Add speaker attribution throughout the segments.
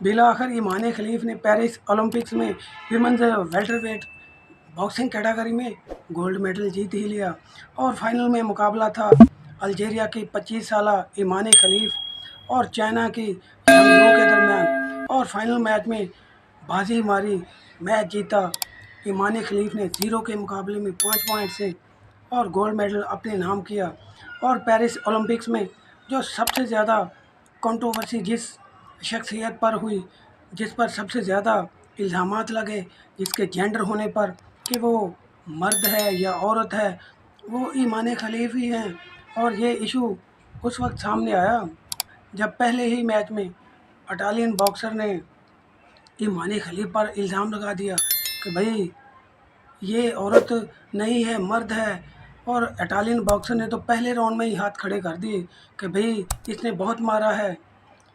Speaker 1: बिलाखिर ईमान खलीफ ने Paris Olympics में women's welterweight boxing category में गोल्ड मेडल जीत ही लिया। और फाइनल में मुकाबला था अल्जीरिया की 25 साला ईमान खलीफ और चाइना की यांग के दरमियान। और फाइनल मैच में बाजी मारी, मैच जीता ईमान खलीफ ने 0 के मुकाबले में 5 पॉइंट से और गोल्ड मेडल अपने नाम किया। और पेरिस ओलंपिक्स में जो सबसे ज़्यादा कंट्रोवर्सी जिस शख्सियत पर हुई, जिस पर सबसे ज़्यादा इल्ज़ामात लगे, जिसके जेंडर होने पर कि वो मर्द है या औरत है, वो ईमान खलीफ ही हैं। और ये इशू उस वक्त सामने आया जब पहले ही मैच में इटालियन बॉक्सर ने ईमान खलीफ पर इल्ज़ाम लगा दिया कि भाई ये औरत नहीं है, मर्द है। और इटालियन बॉक्सर ने तो पहले राउंड में ही हाथ खड़े कर दिए कि भाई इसने बहुत मारा है,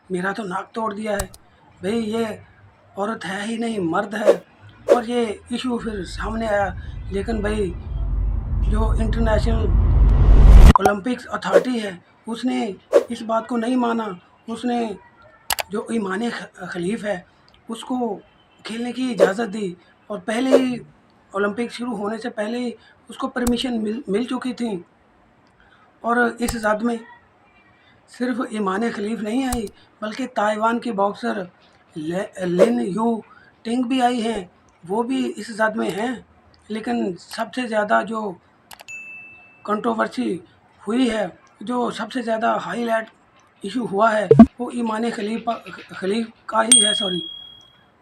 Speaker 1: मेरा तो नाक तोड़ दिया है, भाई ये औरत है ही नहीं, मर्द है। और ये इशू फिर सामने आया। लेकिन भाई जो इंटरनेशनल ओलंपिक्स अथॉरिटी है उसने इस बात को नहीं माना। उसने जो ईमान खलीफ है उसको खेलने की इजाज़त दी और पहले ही ओलंपिक शुरू होने से पहले ही उसको परमिशन मिल चुकी थी। और इस जद में सिर्फ ईमान खलीफ नहीं आई बल्कि ताइवान की बॉक्सर लिन यू टिंग भी आई हैं, वो भी इस जद में हैं। लेकिन सबसे ज़्यादा जो कंट्रोवर्सी हुई है, जो सबसे ज़्यादा हाईलाइट इशू हुआ है, वो ईमान खलीफ का ही है, सॉरी।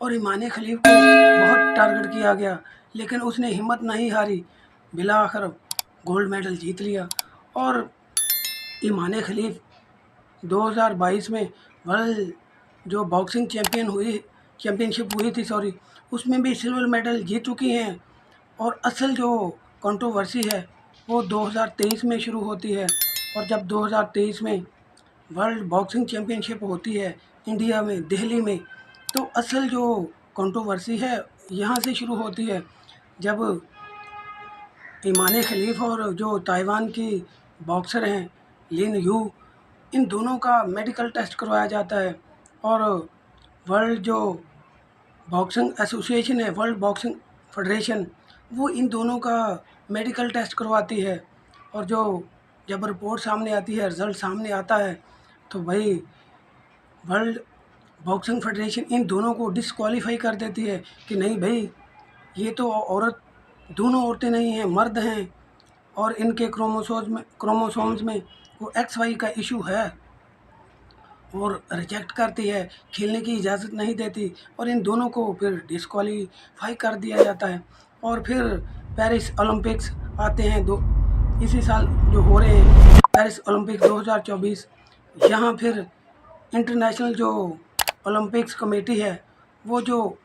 Speaker 1: और ईमान खलीफ को बहुत टारगेट किया गया, लेकिन उसने हिम्मत नहीं हारी, बिलाखिर गोल्ड मेडल जीत लिया। और ईमान खलीफ 2022 में वर्ल्ड जो बॉक्सिंग चैम्पियनशिप हुई थी, सॉरी, उसमें भी सिल्वर मेडल जीत चुकी हैं। और असल जो कंट्रोवर्सी है वो 2023 में शुरू होती है। और जब 2023 में वर्ल्ड बॉक्सिंग चैम्पियनशिप होती है इंडिया में, दिल्ली में, तो असल जो कंट्रोवर्सी है यहाँ से शुरू होती है, जब ईमान खलीफ और जो ताइवान की बॉक्सर हैं लिन यू, इन दोनों का मेडिकल टेस्ट करवाया जाता है। और वर्ल्ड जो बॉक्सिंग एसोसिएशन है, वर्ल्ड बॉक्सिंग फेडरेशन, वो इन दोनों का मेडिकल टेस्ट करवाती है। और जो जब रिपोर्ट सामने आती है, रिज़ल्ट सामने आता है, तो भाई वर्ल्ड बॉक्सिंग फेडरेशन इन दोनों को डिसक्वालीफाई कर देती है कि नहीं भाई, ये तो दोनों औरतें नहीं हैं, मर्द हैं। और इनके क्रोमोसोम्स में वो XY का इशू है, और रिजेक्ट करती है, खेलने की इजाज़त नहीं देती। और इन दोनों को फिर डिस्क्वालीफाई कर दिया जाता है। और फिर पेरिस ओलंपिक्स आते हैं, दो इसी साल जो हो रहे हैं पेरिस ओलंपिक 2024। यहाँ फिर इंटरनेशनल जो ओलंपिक्स कमेटी है, वो जो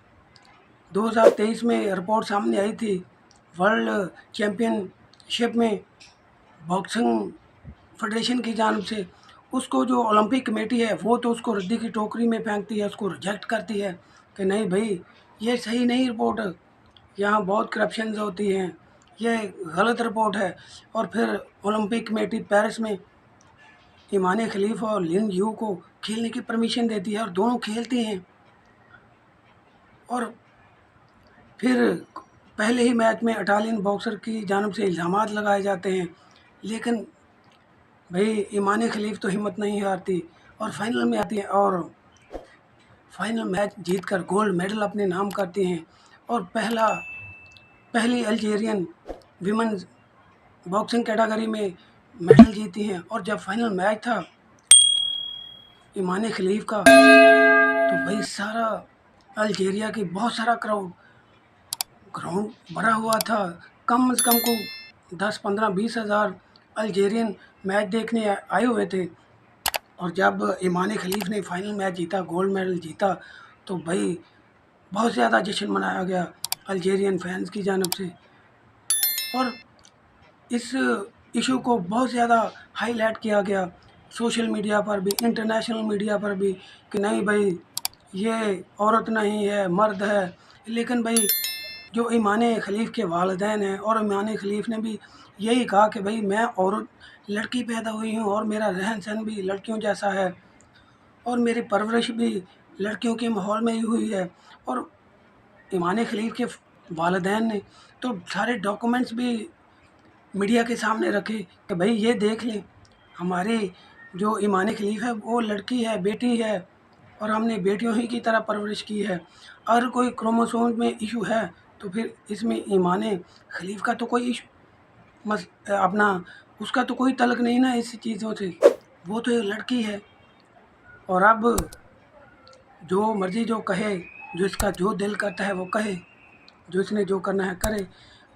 Speaker 1: 2023 में रिपोर्ट सामने आई थी वर्ल्ड चैम्पियनशिप में बॉक्सिंग फेडरेशन की जानब से, उसको जो ओलंपिक कमेटी है वो तो उसको रद्दी की टोकरी में फेंकती है, उसको रिजेक्ट करती है कि नहीं भाई ये सही नहीं रिपोर्ट, यहाँ बहुत करप्शन होती हैं, ये गलत रिपोर्ट है। और फिर ओलंपिक कमेटी पेरिस में ईमान खलीफ और लिन यू को खेलने की परमिशन देती है और दोनों खेलते हैं। और फिर पहले ही मैच में इटालियन बॉक्सर की जानब से इल्ज़ामात लगाए जाते हैं, लेकिन भाई ईमान खलीफ तो हिम्मत नहीं हारती और फाइनल में आती है और फाइनल मैच जीतकर गोल्ड मेडल अपने नाम करती हैं। और पहली अल्जीरियन विमेंस बॉक्सिंग कैटेगरी में मेडल जीती हैं। और जब फाइनल मैच था ईमान खलीफ का, तो भाई सारा अल्जीरिया की बहुत सारा ग्राउंड भरा हुआ था, कम से कम को 10-15-20 हज़ार अल्जीरियन मैच देखने आए हुए थे। और जब ईमान खलीफ ने फाइनल मैच जीता, गोल्ड मेडल जीता, तो भाई बहुत ज़्यादा जश्न मनाया गया अल्जीरियन फैंस की जानब से। और इस इशू को बहुत ज़्यादा हाईलाइट किया गया सोशल मीडिया पर भी, इंटरनेशनल मीडिया पर भी, कि नहीं भाई ये औरत नहीं है, मर्द है। लेकिन भाई जो ईमान खलीफ के वालिदैन हैं और ईमान खलीफ ने भी यही कहा कि भाई मैं औरत लड़की पैदा हुई हूँ और मेरा रहन सहन भी लड़कियों जैसा है और मेरी परवरिश भी लड़कियों के माहौल में ही हुई है। और ईमान खलीफ के वालिदैन ने तो सारे डॉक्यूमेंट्स भी मीडिया के सामने रखे कि भाई ये देख लें, हमारी जो ईमान खलीफ है वो लड़की है, बेटी है, और हमने बेटियों ही की तरह परवरिश की है। अगर कोई क्रोमोसोम में इशू है तो फिर इसमें ईमान खलीफ का तो कोई इशू मस अपना उसका तो कोई तल्लुक़ नहीं ना इस चीज़ों से, वो तो एक लड़की है। और अब जो मर्ज़ी जो कहे, जो इसका जो दिल करता है वो कहे, जो इसने जो करना है करे।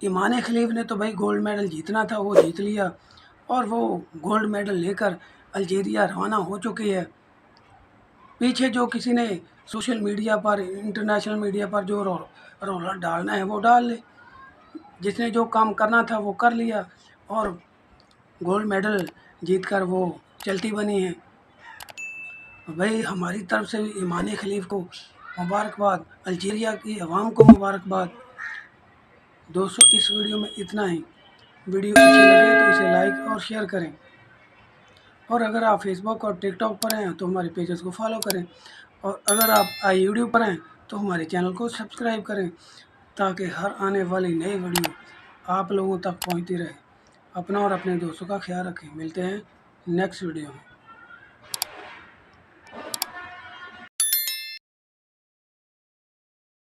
Speaker 1: ईमान खलीफ ने तो भाई गोल्ड मेडल जीतना था, वो जीत लिया, और वो गोल्ड मेडल लेकर अल्जीरिया रवाना हो चुकी है। पीछे जो किसी ने सोशल मीडिया पर, इंटरनेशनल मीडिया पर जो रौला डालना है वो डाल ले, जिसने जो काम करना था वो कर लिया, और गोल्ड मेडल जीतकर वो चलती बनी है। भाई हमारी तरफ से ईमान खलीफ को मुबारकबाद, अल्जीरिया की आवाम को मुबारकबाद। दोस्तों इस वीडियो में इतना ही। वीडियो अच्छी लगे तो इसे लाइक और शेयर करें, और अगर आप फेसबुक और टिकटॉक पर हैं तो हमारे पेजेस को फॉलो करें, और अगर आप यूट्यूब पर हैं तो हमारे चैनल को सब्सक्राइब करें, ताकि हर आने वाली नई वीडियो आप लोगों तक पहुंचती रहे। अपना और अपने दोस्तों का ख्याल रखें। मिलते हैं नेक्स्ट वीडियो में।